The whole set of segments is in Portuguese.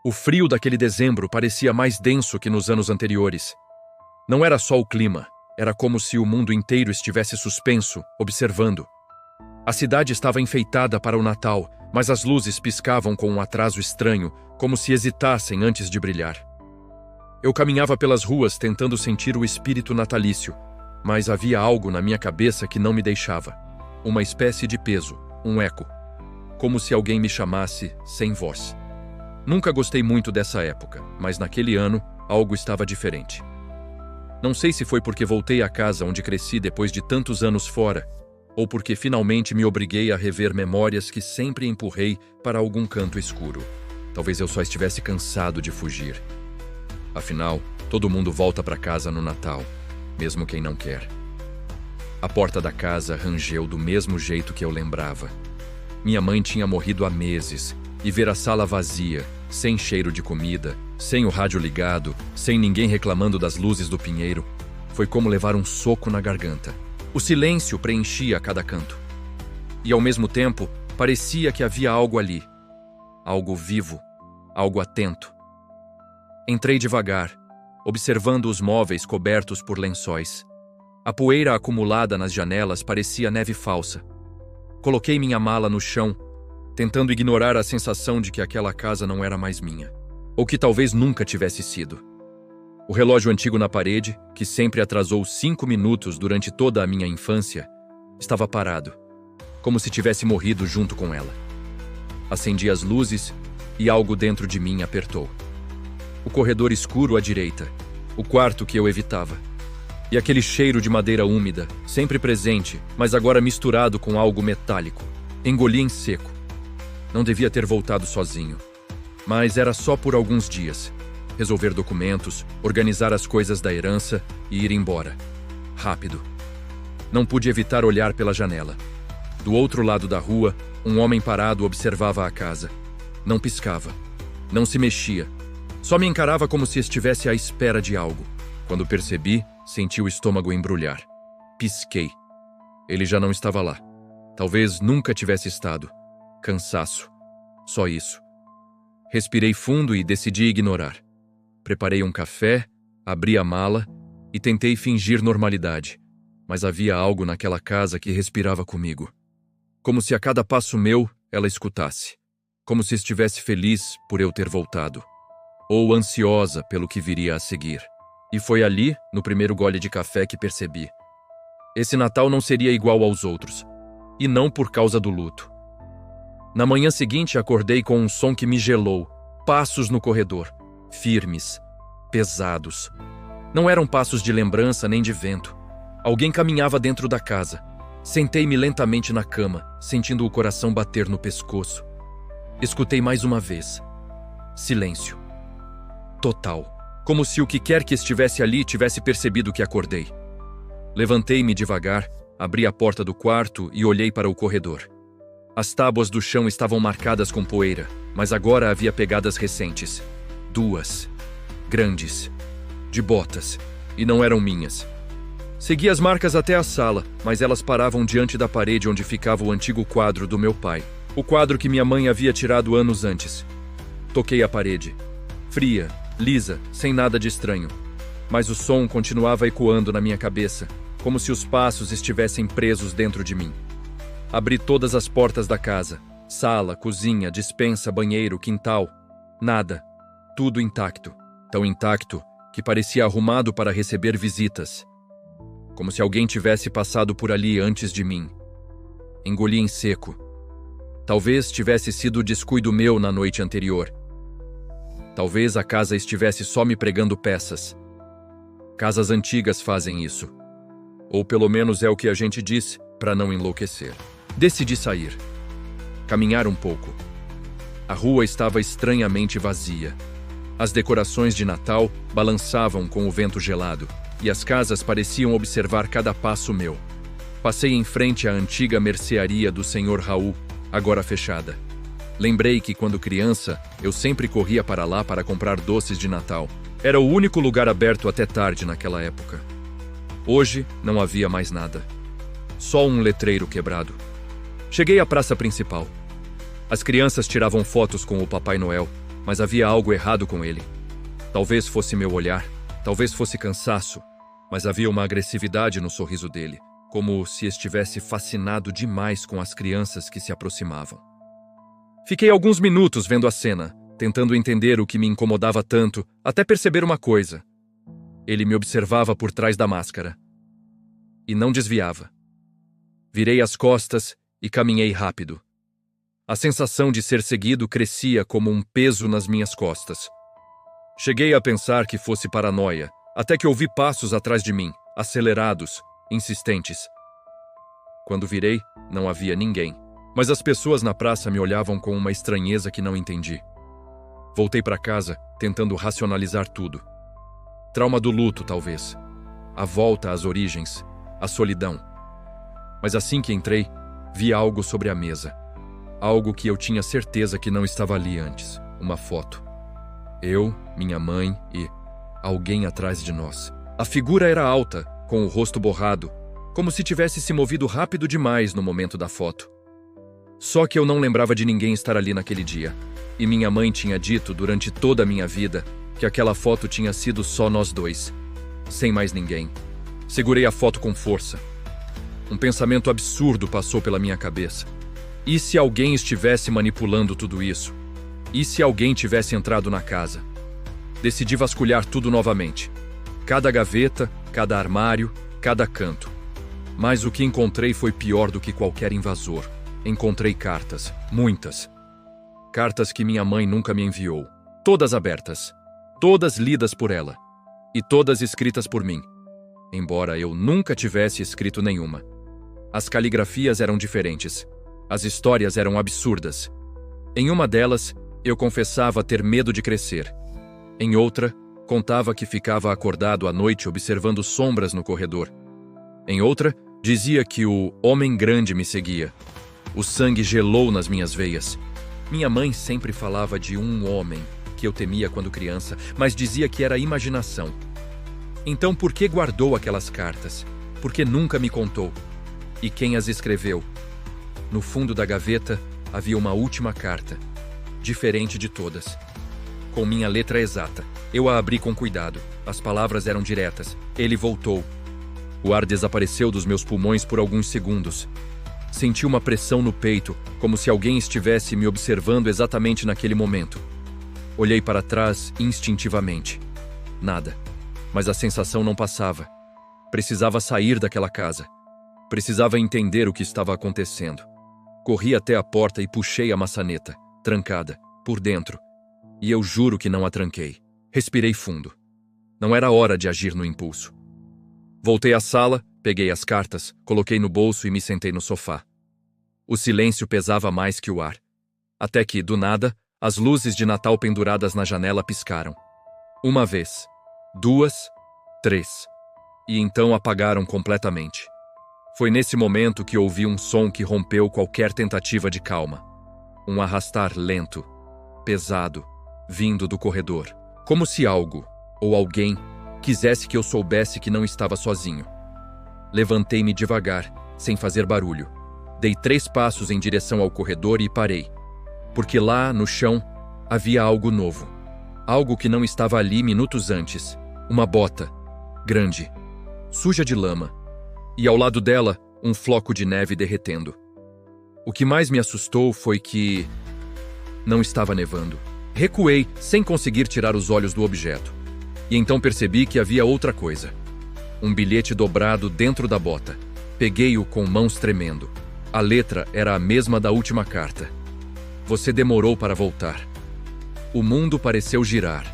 O frio daquele dezembro parecia mais denso que nos anos anteriores. Não era só o clima, era como se o mundo inteiro estivesse suspenso, observando. A cidade estava enfeitada para o Natal, mas as luzes piscavam com um atraso estranho, como se hesitassem antes de brilhar. Eu caminhava pelas ruas tentando sentir o espírito natalício, mas havia algo na minha cabeça que não me deixava. Uma espécie de peso, um eco. Como se alguém me chamasse sem voz. Nunca gostei muito dessa época, mas naquele ano algo estava diferente. Não sei se foi porque voltei à casa onde cresci depois de tantos anos fora, ou porque finalmente me obriguei a rever memórias que sempre empurrei para algum canto escuro. Talvez eu só estivesse cansado de fugir. Afinal, todo mundo volta para casa no Natal, mesmo quem não quer. A porta da casa rangeu do mesmo jeito que eu lembrava. Minha mãe tinha morrido há meses, e ver a sala vazia, sem cheiro de comida, sem o rádio ligado, sem ninguém reclamando das luzes do pinheiro, foi como levar um soco na garganta. O silêncio preenchia cada canto. E ao mesmo tempo, parecia que havia algo ali. Algo vivo, algo atento. Entrei devagar, observando os móveis cobertos por lençóis. A poeira acumulada nas janelas parecia neve falsa. Coloquei minha mala no chão, tentando ignorar a sensação de que aquela casa não era mais minha. Ou que talvez nunca tivesse sido. O relógio antigo na parede, que sempre atrasou 5 minutos durante toda a minha infância, estava parado, como se tivesse morrido junto com ela. Acendi as luzes e algo dentro de mim apertou. O corredor escuro à direita, o quarto que eu evitava. E aquele cheiro de madeira úmida, sempre presente, mas agora misturado com algo metálico. Engoli em seco. Não devia ter voltado sozinho. Mas era só por alguns dias. Resolver documentos, organizar as coisas da herança e ir embora. Rápido. Não pude evitar olhar pela janela. Do outro lado da rua, um homem parado observava a casa. Não piscava. Não se mexia. Só me encarava como se estivesse à espera de algo. Quando percebi, senti o estômago embrulhar. Pisquei. Ele já não estava lá. Talvez nunca tivesse estado. Cansaço. Só isso. Respirei fundo e decidi ignorar. Preparei um café, abri a mala e tentei fingir normalidade. Mas havia algo naquela casa que respirava comigo. Como se a cada passo meu, ela escutasse. Como se estivesse feliz por eu ter voltado. Ou ansiosa pelo que viria a seguir. E foi ali, no primeiro gole de café, que percebi. Esse Natal não seria igual aos outros. E não por causa do luto. Na manhã seguinte, acordei com um som que me gelou. Passos no corredor. Firmes. Pesados. Não eram passos de lembrança nem de vento. Alguém caminhava dentro da casa. Sentei-me lentamente na cama, sentindo o coração bater no pescoço. Escutei mais uma vez. Silêncio. Total. Como se o que quer que estivesse ali tivesse percebido que acordei. Levantei-me devagar, abri a porta do quarto e olhei para o corredor. As tábuas do chão estavam marcadas com poeira, mas agora havia pegadas recentes. 2. Grandes. De botas. E não eram minhas. Segui as marcas até a sala, mas elas paravam diante da parede onde ficava o antigo quadro do meu pai. O quadro que minha mãe havia tirado anos antes. Toquei a parede. Fria, lisa, sem nada de estranho. Mas o som continuava ecoando na minha cabeça, como se os passos estivessem presos dentro de mim. Abri todas as portas da casa. Sala, cozinha, despensa, banheiro, quintal. Nada. Tudo intacto. Tão intacto que parecia arrumado para receber visitas. Como se alguém tivesse passado por ali antes de mim. Engoli em seco. Talvez tivesse sido descuido meu na noite anterior. Talvez a casa estivesse só me pregando peças. Casas antigas fazem isso. Ou pelo menos é o que a gente diz para não enlouquecer. Decidi sair. Caminhar um pouco. A rua estava estranhamente vazia. As decorações de Natal balançavam com o vento gelado, e as casas pareciam observar cada passo meu. Passei em frente à antiga mercearia do Sr. Raul, agora fechada. Lembrei que, quando criança, eu sempre corria para lá para comprar doces de Natal. Era o único lugar aberto até tarde naquela época. Hoje, não havia mais nada. Só um letreiro quebrado. Cheguei à praça principal. As crianças tiravam fotos com o Papai Noel, mas havia algo errado com ele. Talvez fosse meu olhar, talvez fosse cansaço, mas havia uma agressividade no sorriso dele, como se estivesse fascinado demais com as crianças que se aproximavam. Fiquei alguns minutos vendo a cena, tentando entender o que me incomodava tanto, até perceber uma coisa. Ele me observava por trás da máscara. E não desviava. Virei as costas e caminhei rápido. A sensação de ser seguido crescia como um peso nas minhas costas. Cheguei a pensar que fosse paranoia, até que ouvi passos atrás de mim, acelerados, insistentes. Quando virei, não havia ninguém, mas as pessoas na praça me olhavam com uma estranheza que não entendi. Voltei para casa, tentando racionalizar tudo. Trauma do luto, talvez. A volta às origens, a solidão. Mas assim que entrei, vi algo sobre a mesa. Algo que eu tinha certeza que não estava ali antes. Uma foto. Eu, minha mãe e alguém atrás de nós. A figura era alta, com o rosto borrado, como se tivesse se movido rápido demais no momento da foto. Só que eu não lembrava de ninguém estar ali naquele dia. E minha mãe tinha dito durante toda a minha vida que aquela foto tinha sido só nós dois, sem mais ninguém. Segurei a foto com força. Um pensamento absurdo passou pela minha cabeça. E se alguém estivesse manipulando tudo isso? E se alguém tivesse entrado na casa? Decidi vasculhar tudo novamente. Cada gaveta, cada armário, cada canto. Mas o que encontrei foi pior do que qualquer invasor. Encontrei cartas, muitas. Cartas que minha mãe nunca me enviou. Todas abertas. Todas lidas por ela. E todas escritas por mim. Embora eu nunca tivesse escrito nenhuma. As caligrafias eram diferentes. As histórias eram absurdas. Em uma delas, eu confessava ter medo de crescer. Em outra, contava que ficava acordado à noite observando sombras no corredor. Em outra, dizia que o homem grande me seguia. O sangue gelou nas minhas veias. Minha mãe sempre falava de um homem que eu temia quando criança, mas dizia que era imaginação. Então por que guardou aquelas cartas? Por que nunca me contou? E quem as escreveu? No fundo da gaveta havia uma última carta, diferente de todas. Com minha letra exata. Eu a abri com cuidado. As palavras eram diretas. Ele voltou. O ar desapareceu dos meus pulmões por alguns segundos. Senti uma pressão no peito, como se alguém estivesse me observando exatamente naquele momento. Olhei para trás instintivamente. Nada. Mas a sensação não passava. Precisava sair daquela casa. Precisava entender o que estava acontecendo. Corri até a porta e puxei a maçaneta, trancada, por dentro. E eu juro que não a tranquei. Respirei fundo. Não era hora de agir no impulso. Voltei à sala, peguei as cartas, coloquei no bolso e me sentei no sofá. O silêncio pesava mais que o ar. Até que, do nada, as luzes de Natal penduradas na janela piscaram. Uma vez, duas, três. E então apagaram completamente. Foi nesse momento que ouvi um som que rompeu qualquer tentativa de calma. Um arrastar lento, pesado, vindo do corredor. Como se algo, ou alguém, quisesse que eu soubesse que não estava sozinho. Levantei-me devagar, sem fazer barulho. Dei 3 passos em direção ao corredor e parei. Porque lá, no chão, havia algo novo. Algo que não estava ali minutos antes. Uma bota, grande, suja de lama. E ao lado dela, um floco de neve derretendo. O que mais me assustou foi que não estava nevando. Recuei, sem conseguir tirar os olhos do objeto. E então percebi que havia outra coisa. Um bilhete dobrado dentro da bota. Peguei-o com mãos tremendo. A letra era a mesma da última carta. Você demorou para voltar. O mundo pareceu girar.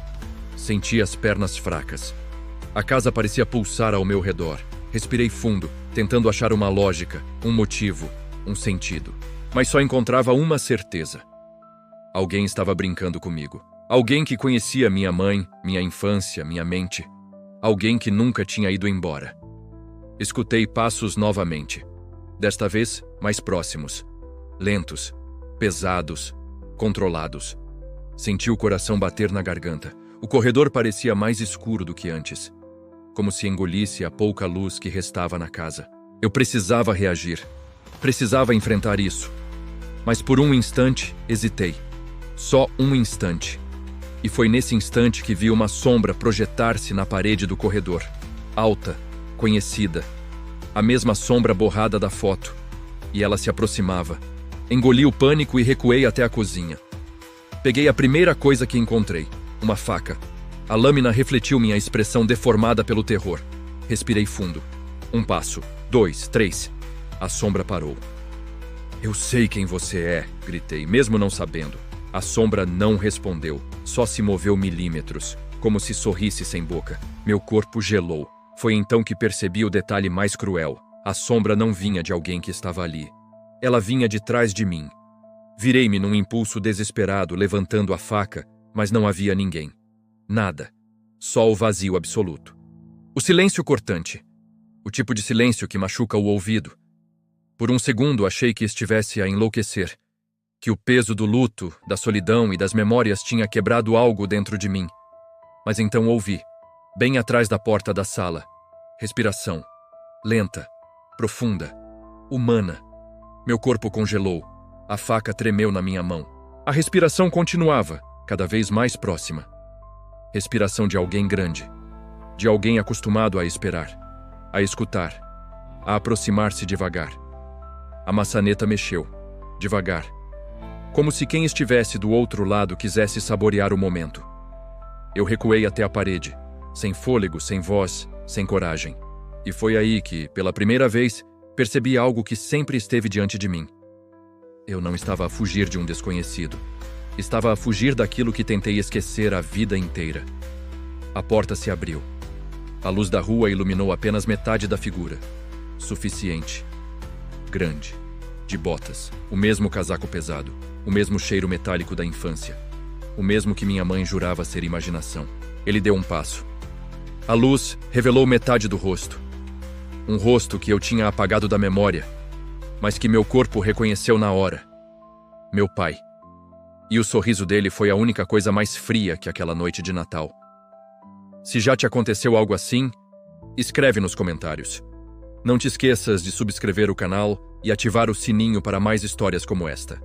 Senti as pernas fracas. A casa parecia pulsar ao meu redor. Respirei fundo, tentando achar uma lógica, um motivo, um sentido. Mas só encontrava uma certeza. Alguém estava brincando comigo. Alguém que conhecia minha mãe, minha infância, minha mente. Alguém que nunca tinha ido embora. Escutei passos novamente. Desta vez, mais próximos. Lentos, pesados, controlados. Senti o coração bater na garganta. O corredor parecia mais escuro do que antes. Como se engolisse a pouca luz que restava na casa. Eu precisava reagir. Precisava enfrentar isso. Mas por um instante, hesitei. Só um instante. E foi nesse instante que vi uma sombra projetar-se na parede do corredor. Alta, conhecida. A mesma sombra borrada da foto. E ela se aproximava. Engoli o pânico e recuei até a cozinha. Peguei a primeira coisa que encontrei, uma faca. A lâmina refletiu minha expressão deformada pelo terror. Respirei fundo. 1 passo, 2, 3. A sombra parou. Eu sei quem você é, gritei, mesmo não sabendo. A sombra não respondeu, só se moveu milímetros, como se sorrisse sem boca. Meu corpo gelou. Foi então que percebi o detalhe mais cruel. A sombra não vinha de alguém que estava ali. Ela vinha de trás de mim. Virei-me num impulso desesperado, levantando a faca, mas não havia ninguém. Nada. Só o vazio absoluto. O silêncio cortante. O tipo de silêncio que machuca o ouvido. Por um segundo achei que estivesse a enlouquecer. Que o peso do luto, da solidão e das memórias tinha quebrado algo dentro de mim. Mas então ouvi, bem atrás da porta da sala. Respiração. Lenta. Profunda. Humana. Meu corpo congelou. A faca tremeu na minha mão. A respiração continuava, cada vez mais próxima. Respiração de alguém grande. De alguém acostumado a esperar. A escutar. A aproximar-se devagar. A maçaneta mexeu. Devagar. Como se quem estivesse do outro lado quisesse saborear o momento. Eu recuei até a parede. Sem fôlego, sem voz, sem coragem. E foi aí que, pela primeira vez, percebi algo que sempre esteve diante de mim. Eu não estava a fugir de um desconhecido. Estava a fugir daquilo que tentei esquecer a vida inteira. A porta se abriu. A luz da rua iluminou apenas metade da figura. Suficiente. Grande. De botas. O mesmo casaco pesado. O mesmo cheiro metálico da infância. O mesmo que minha mãe jurava ser imaginação. Ele deu um passo. A luz revelou metade do rosto. Um rosto que eu tinha apagado da memória, mas que meu corpo reconheceu na hora. Meu pai. E o sorriso dele foi a única coisa mais fria que aquela noite de Natal. Se já te aconteceu algo assim, escreve nos comentários. Não te esqueças de subscrever o canal e ativar o sininho para mais histórias como esta.